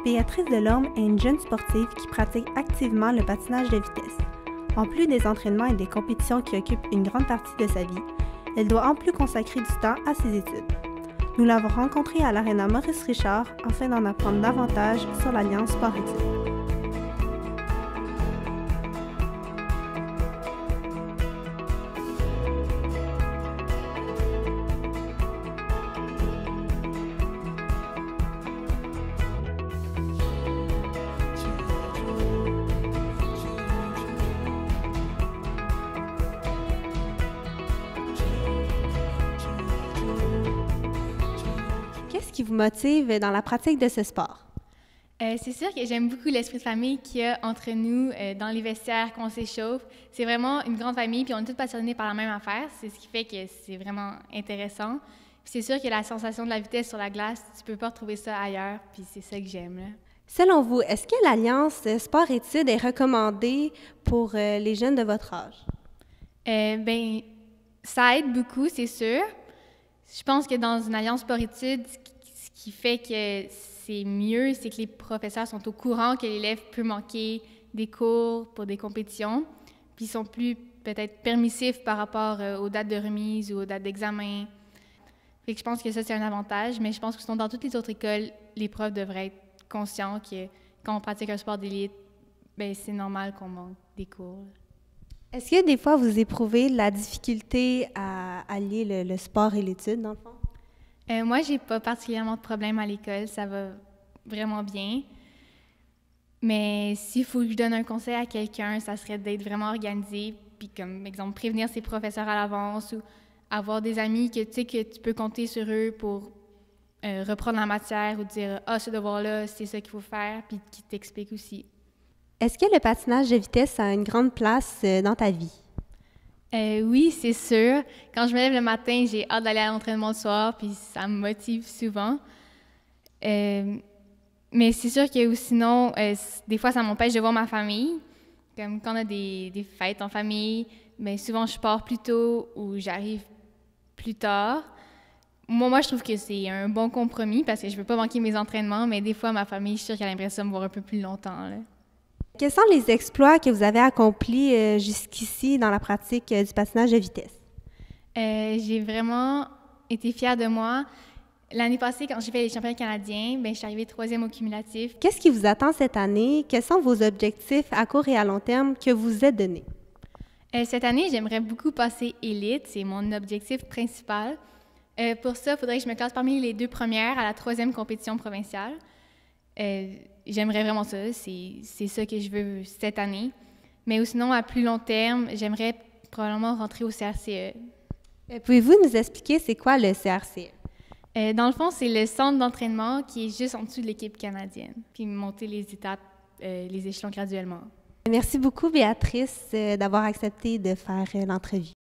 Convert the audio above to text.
Béatrice Delorme est une jeune sportive qui pratique activement le patinage de vitesse. En plus des entraînements et des compétitions qui occupent une grande partie de sa vie, elle doit en plus consacrer du temps à ses études. Nous l'avons rencontrée à l'Aréna Maurice Richard afin d'en apprendre davantage sur l'Alliance Sport-Études. Qu'est-ce qui vous motive dans la pratique de ce sport? C'est sûr que j'aime beaucoup l'esprit de famille qu'il y a entre nous dans les vestiaires, quand on s'échauffe. C'est vraiment une grande famille, puis on est tous passionnés par la même affaire. C'est ce qui fait que c'est vraiment intéressant. Puis c'est sûr que la sensation de la vitesse sur la glace, tu peux pas retrouver ça ailleurs, puis c'est ça que j'aime, là. Selon vous, est-ce que l'Alliance Sport-Études est recommandée pour les jeunes de votre âge? Bien, ça aide beaucoup, c'est sûr. Je pense que dans une alliance sport-études, ce qui fait que c'est mieux, c'est que les professeurs sont au courant que l'élève peut manquer des cours pour des compétitions, puis ils sont plus peut-être permissifs par rapport aux dates de remise ou aux dates d'examen. Fait que je pense que ça, c'est un avantage, mais je pense que sinon, dans toutes les autres écoles, les profs devraient être conscients que quand on pratique un sport d'élite, bien, c'est normal qu'on manque des cours. Est-ce que des fois, vous éprouvez la difficulté à allier le sport et l'étude, dans le fond? Moi, j'ai pas particulièrement de problème à l'école. Ça va vraiment bien. Mais s'il faut que je donne un conseil à quelqu'un, ça serait d'être vraiment organisé, puis comme exemple, prévenir ses professeurs à l'avance ou avoir des amis que tu sais que tu peux compter sur eux pour reprendre la matière ou dire « Ah, ce devoir-là, c'est ça qu'il faut faire », puis qui t'expliquent aussi. Est-ce que le patinage de vitesse a une grande place dans ta vie? Oui, c'est sûr. Quand je me lève le matin, j'ai hâte d'aller à l'entraînement le soir, puis ça me motive souvent. Mais c'est sûr que sinon, des fois, ça m'empêche de voir ma famille. Comme quand on a des fêtes en famille, bien, souvent, je pars plus tôt ou j'arrive plus tard. Moi, je trouve que c'est un bon compromis parce que je veux pas manquer mes entraînements, mais des fois, ma famille, je suis sûre qu'elle aimerait ça me voir un peu plus longtemps, là. Quels sont les exploits que vous avez accomplis jusqu'ici dans la pratique du patinage de vitesse? J'ai vraiment été fière de moi. L'année passée, quand j'ai fait les championnats canadiens, bien, je suis arrivée 3e au cumulatif. Qu'est-ce qui vous attend cette année? Quels sont vos objectifs à court et à long terme que vous vous êtes donnés? Cette année, j'aimerais beaucoup passer élite. C'est mon objectif principal. Pour ça, il faudrait que je me classe parmi les 2 premières à la 3e compétition provinciale. J'aimerais vraiment ça. C'est ça que je veux cette année. Mais sinon, à plus long terme, j'aimerais probablement rentrer au CRCE. Pouvez-vous nous expliquer c'est quoi le CRCE? Dans le fond, c'est le centre d'entraînement qui est juste en dessous de l'équipe canadienne, puis monter les étapes, les échelons graduellement. Merci beaucoup, Béatrice, d'avoir accepté de faire l'entrevue.